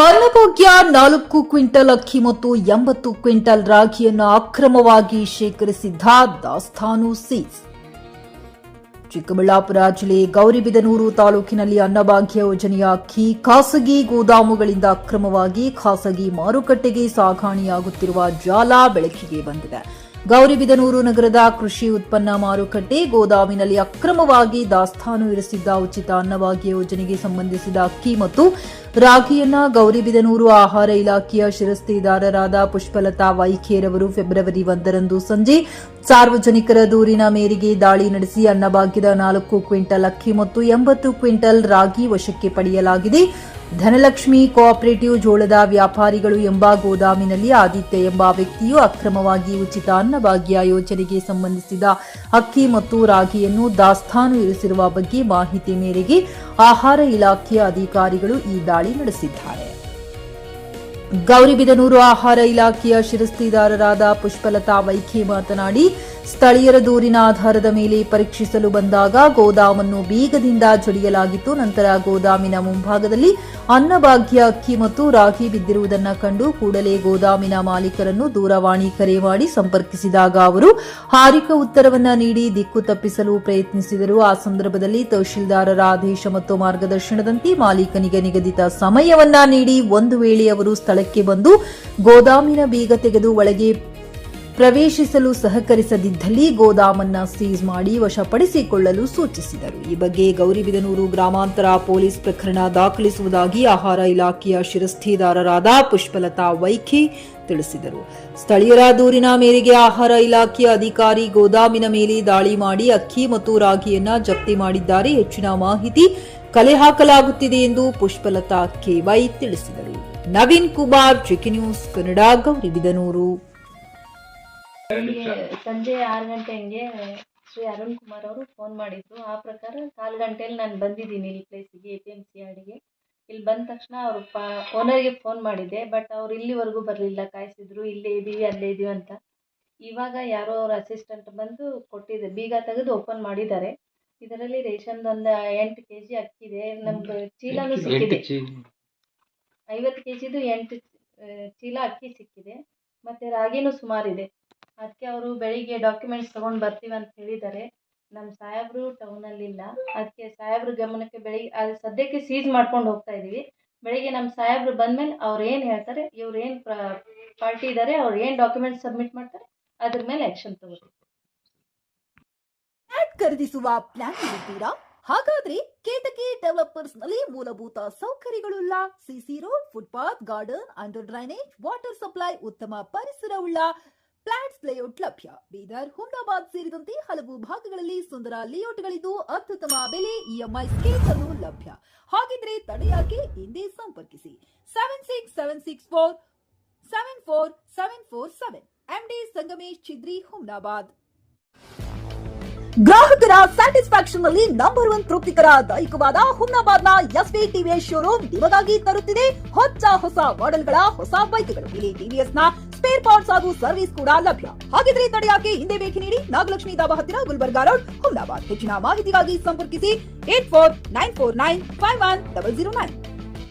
Annabhagya 4 quintal ಅಕ್ಕಿ ಮತ್ತು 80 quintal ರಾಗಿಯನ್ನು ಅಕ್ರಮವಾಗಿ ಶೇಖರಿಸಿದ್ದ ದಾಸ್ತಾನು ಸೀಸ್. ಚಿಕ್ಕಬಳ್ಳಾಪುರ ಜಿಲ್ಲೆ ಗೌರಿಬಿದನೂರು ತಾಲೂಕಿನಲ್ಲಿ ಅನ್ನಭಾಗ್ಯ ಯೋಜನೆಯ ಅಕ್ಕಿ ಖಾಸಗಿ ಗೋದಾಮುಗಳಿಂದ ಅಕ್ರಮವಾಗಿ ಖಾಸಗಿ ಮಾರುಕಟ್ಟೆಗೆ ಸಾಗಣೆಯಾಗುತ್ತಿರುವ ಜಾಲ ಬೆಳಕಿಗೆ ಬಂದಿದೆ. ಗೌರಿಬಿದನೂರು ನಗರದ ಕೃಷಿ ಉತ್ಪನ್ನ ಮಾರುಕಟ್ಟೆ ಗೋದಾಮಿನಲ್ಲಿ ಅಕ್ರಮವಾಗಿ ದಾಸ್ತಾನು ಇರಿಸಿದ್ದ ಉಚಿತ ಅನ್ನಭಾಗ್ಯ ಯೋಜನೆಗೆ ಸಂಬಂಧಿಸಿದ ಅಕ್ಕಿ ಮತ್ತು ರಾಗಿಯನ್ನ ಗೌರಿಬಿದನೂರು ಆಹಾರ ಇಲಾಖೆಯ ಶಿರಸ್ತೆದಾರರಾದ ಪುಷ್ಪಲತಾ ವೈಖೇರವರು ಫೆಬ್ರವರಿ 1ರಂದು ಸಂಜೆ ಸಾರ್ವಜನಿಕರ ದೂರಿನ ಮೇರೆಗೆ ದಾಳಿ ನಡೆಸಿ ಅನ್ನಭಾಗ್ಯದ 4 ಕ್ವಿಂಟಲ್ ಅಕ್ಕಿ ಮತ್ತು 80 ಕ್ವಿಂಟಲ್ ರಾಗಿ ವಶಕ್ಕೆ ಪಡೆಯಲಾಗಿದೆ. ಧನಲಕ್ಷ್ಮಿ ಕೋಆಪರೇಟಿವ್ ಜೋಳದ ವ್ಯಾಪಾರಿಗಳು ಎಂಬ ಗೋದಾಮಿನಲ್ಲಿ ಆದಿತ್ಯ ಎಂಬ ವ್ಯಕ್ತಿಯು ಅಕ್ರಮವಾಗಿ ಉಚಿತ ಅನ್ನಭಾಗ್ಯ ಯೋಜನೆಗೆ ಸಂಬಂಧಿಸಿದ ಅಕ್ಕಿ ಮತ್ತು ರಾಗಿಯನ್ನು ದಾಸ್ತಾನು ಇರಿಸಿರುವ ಬಗ್ಗೆ ಮಾಹಿತಿ ಮೇರೆಗೆ ಆಹಾರ ಇಲಾಖೆಯ ಅಧಿಕಾರಿಗಳು ಈ ದಾಳಿ ನಡೆಸಿದ್ದಾರೆ. ಗೌರಿಬಿದನೂರು ಆಹಾರ ಇಲಾಖೆಯ ಶಿರಸ್ತೆದಾರರಾದ ಪುಷ್ಪಲತಾ ವೈಖೆ ಮಾತನಾಡಿ, ಸ್ಥಳೀಯರ ದೂರಿನ ಆಧಾರದ ಮೇಲೆ ಪರೀಕ್ಷಿಸಲು ಬಂದಾಗ ಗೋದಾಮನ್ನು ಬೀಗದಿಂದ ಜಡಿಯಲಾಗಿತ್ತು. ನಂತರ ಗೋದಾಮಿನ ಮುಂಭಾಗದಲ್ಲಿ ಅನ್ನಭಾಗ್ಯ ಅಕ್ಕಿ ಮತ್ತು ರಾಗಿ ಬಿದ್ದಿರುವುದನ್ನು ಕಂಡು ಕೂಡಲೇ ಗೋದಾಮಿನ ಮಾಲೀಕರನ್ನು ದೂರವಾಣಿ ಕರೆ ಮಾಡಿ ಸಂಪರ್ಕಿಸಿದಾಗ ಅವರು ಹಾರಿಕ ಉತ್ತರವನ್ನ ನೀಡಿ ದಿಕ್ಕು ತಪ್ಪಿಸಲು ಪ್ರಯತ್ನಿಸಿದರು. ಆ ಸಂದರ್ಭದಲ್ಲಿ ತಹಶೀಲ್ದಾರರ ಆದೇಶ ಮತ್ತು ಮಾರ್ಗದರ್ಶನದಂತೆ ಮಾಲೀಕನಿಗೆ ನಿಗದಿತ ಸಮಯವನ್ನ ನೀಡಿ ಒಂದು ವೇಳೆ ಅವರು ಸ್ಥಳಕ್ಕೆ ಬಂದು ಗೋದಾಮಿನ ಬೀಗ ತೆಗೆದು ಒಳಗೆ ಪ್ರವೇಶಿಸಲು ಸಹಕರಿಸದಿದ್ದಲ್ಲಿ ಗೋದಾಮನ್ನ ಸೀಸ್ ಮಾಡಿ ವಶಪಡಿಸಿಕೊಳ್ಳಲು ಸೂಚಿಸಿದರು. ಈ ಬಗ್ಗೆ ಗೌರಿಬಿದನೂರು ಗ್ರಾಮಾಂತರ ಪೊಲೀಸ್ ಪ್ರಕರಣ ದಾಖಲಿಸುವುದಾಗಿ ಆಹಾರ ಇಲಾಖೆಯ ಶಿರಸ್ತೆದಾರರಾದ ಪುಷ್ಪಲತಾ ವೈಖೆ ತಿಳಿಸಿದರು. ಸ್ಥಳೀಯರ ದೂರಿನ ಮೇರೆಗೆ ಆಹಾರ ಇಲಾಖೆಯ ಅಧಿಕಾರಿ ಗೋದಾಮಿನ ಮೇಲೆ ದಾಳಿ ಮಾಡಿ ಅಕ್ಕಿ ಮತ್ತು ರಾಗಿಯನ್ನ ಜಪ್ತಿ ಮಾಡಿದ್ದಾರೆ. ಹೆಚ್ಚಿನ ಮಾಹಿತಿ ಕಲೆ ಹಾಕಲಾಗುತ್ತಿದೆ ಎಂದು ಪುಷ್ಪಲತಾ ಕೆವೈ ತಿಳಿಸಿದರು. Naveen Kumar, GK news Kannada, Gauribidanur. ಸಂಜೆ 6 ಗಂಟೆ ಹಂಗೆ ಶ್ರೀ ಅರುಣ್ ಕುಮಾರ್ ಅವರು ಫೋನ್ ಮಾಡಿದ್ರು. ಆ ಪ್ರಕಾರ 4 ಗಂಟೆಯಲ್ಲಿ ನಾನು ಬಂದಿದ್ದೀನಿ ಇಲ್ಲಿ ಪ್ಲೇಸಿಗೆ, APMC ಯಾರ್ಡಿಗೆ. ಇಲ್ಲಿ ಬಂದ ತಕ್ಷಣ ಅವರು ಓನರ್ಗೆ ಫೋನ್ ಮಾಡಿದ್ದೆ, ಬಟ್ ಅವ್ರು ಇಲ್ಲಿವರೆಗೂ ಬರಲಿಲ್ಲ, ಕಾಯಿಸಿದ್ರು. ಇಲ್ಲೇ ಇದ್ದೀವಿ ಅಲ್ಲೇ ಇದ್ದೀವಿ ಅಂತ. ಇವಾಗ ಯಾರೋ ಅವ್ರ ಅಸಿಸ್ಟೆಂಟ್ ಬಂದು ಕೊಟ್ಟಿದೆ, ಬೀಗ ತೆಗೆದು ಓಪನ್ ಮಾಡಿದ್ದಾರೆ. ಇದರಲ್ಲಿ ರೇಷನ್ ಒಂದು 8 kg ಅಕ್ಕಿ ಇದೆ, ನಮ್ದು ಚೀಲನೂ ಸಿಕ್ಕಿದೆ. 50 kgದು 8 ಚೀಲ ಅಕ್ಕಿ ಸಿಕ್ಕಿದೆ. ಮತ್ತೆ ರಾಗಿನೂ ಸುಮಾರಿದೆ. ಅದಕ್ಕೆ ಅವರು ಬೆಳಿಗ್ಗೆ ಡಾಕ್ಯುಮೆಂಟ್ಸ್ ತಗೊಂಡು ಬರ್ತೀವಿ ಅಂತ ಹೇಳಿದ್ದಾರೆ. ನಮ್ಮ ಸಾಹೇಬರು ಟೌನಲ್ಲಿಲ್ಲ, ಅದಕ್ಕೆ ಸಾಹೇಬ್ರ ಗಮನಕ್ಕೆ ಬೆಳಿಗ್ಗೆ ಸದ್ಯಕ್ಕೆ ಸೀಸ್ ಮಾಡ್ಕೊಂಡು ಹೋಗ್ತಾ ಇದ್ದೀವಿ. ಬೆಳಿಗ್ಗೆ ನಮ್ಮ ಸಾಹೇಬ್ರು ಬಂದಮೇಲೆ ಅವ್ರು ಏನು ಹೇಳ್ತಾರೆ, ಇವ್ರು ಏನು ಪಾರ್ಟಿ ಇದ್ದಾರೆ, ಅವ್ರು ಏನು ಡಾಕ್ಯುಮೆಂಟ್ಸ್ ಸಬ್ಮಿಟ್ ಮಾಡ್ತಾರೆ, ಅದ್ರ ಮೇಲೆ ಆಕ್ಷನ್ ತಗೋತೀವಿ. ಖರೀದಿಸುವ ಪ್ಲಾನ್ ಇದ್ದೀರಾ? ಹಾಗಾದ್ರೆ ಕೇತಕಿ ಡೆವಲಪರ್ಸ್ ನಲ್ಲಿ ಮೂಲಭೂತ ಸೌಕರ್ಯಗಳುಳ್ಳ CC road, footpath, garden, under drainage, water supply, ಉತ್ತಮ ಪರಿಸರವುಳ್ಳ ಫ್ಲಾಟ್ಸ್ ಲೇಔಟ್ ಲಭ್ಯ. ಬೀದರ್, ಹುಮ್ನಾಬಾದ್ ಸೇರಿದಂತೆ ಹಲವು ಭಾಗಗಳಲ್ಲಿ ಸುಂದರ ಲೇಔಟ್ಗಳಿದ್ದು ಅತ್ಯುತ್ತಮ ಬೆಲೆ, EMI ಸ್ಕೀಮ್ ಅನ್ನು ಲಭ್ಯ. ಹಾಗಿದ್ರೆ ತಡೆಯಾಕೆ, ಹಿಂದೆ ಸಂಪರ್ಕಿಸಿ 7676474747. MD ಸಂಗಮೇಶ್ ಚಿದ್ರಿ, ಹುಮ್ನಾಬಾದ್. ಗ್ರಾಹಕರ ಸ್ಯಾಟಿಸ್ಫ್ಯಾಕ್ಷನ್ ನಲ್ಲಿ ನಂಬರ್ 1 ತೃಪ್ತಿಕರ ದೈಹಿಕವಾದ ಹುಮ್ನಾಬಾದ್ನ SV TVS ಶೋರೂಮ್ ನಿಮಗಾಗಿ ತರುತ್ತಿದೆ ಹೊಸ ಮಾಡೆಲ್ಗಳ ಹೊಸ ಬೈಕ್ಗಳು. ಇಲ್ಲಿ TVS ನ ಸ್ಪೇರ್ ಪಾರ್ಟ್ಸ್ ಹಾಗೂ ಸರ್ವಿಸ್ ಕೂಡ ಲಭ್ಯ. ಹಾಗಿದ್ರೆ ತಡೆಯಾಕೆ, ಹಿಂದೆ ಭೇಟಿ ನೀಡಿ. ನಾಗಲಕ್ಷ್ಮಿ ದಾಬಾ ಹತ್ತಿರ, ಗುಲ್ಬರ್ಗಾ ರೋಡ್, ಹುಮ್ನಾಬಾದ್. ಹೆಚ್ಚಿನ ಮಾಹಿತಿಗಾಗಿ ಸಂಪರ್ಕಿಸಿ 8494951009.